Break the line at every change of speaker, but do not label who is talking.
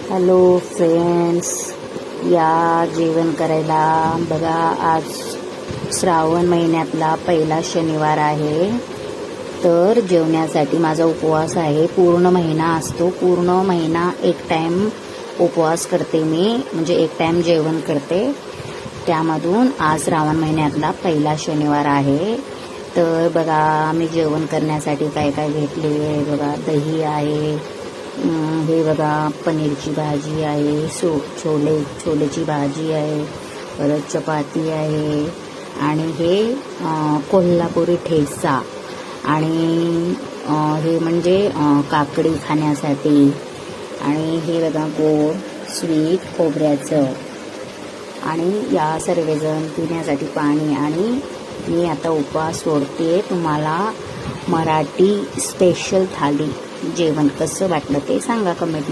Hello friends, या जेवण करायला. बघा, आज श्रावण महिन्यातला पहिला शनिवार आहे. तर जेवण्यासाठी माझा उपवास आहे. पूर्ण महिना असतो. पूर्ण महिना एक टाईम उपवास करते मी, म्हणजे एक टाईम जेवण करते. त्यामधून आज श्रावण महिन्यातला पहिला शनिवार आहे. तर बघा, मी जेवण करण्यासाठी काय काय घेतले. बघा, दही आहे, हे बघा पनीरची भाजी आहे, छोलेची भाजी आहे, परत चपाती आहे, आणि हे कोल्हापुरी ठेचा, आणि हे म्हणजे काकडी खाण्यासाठी, आणि हे बघा गोड स्वीट खोबऱ्याचं, आणि या सर्वजण पिण्यासाठी पाणी. आणि मी आता उपवास सोडते. तुम्हाला मराठी स्पेशल थाली जेवण कसं वाटलं ते सांगा कमेंट.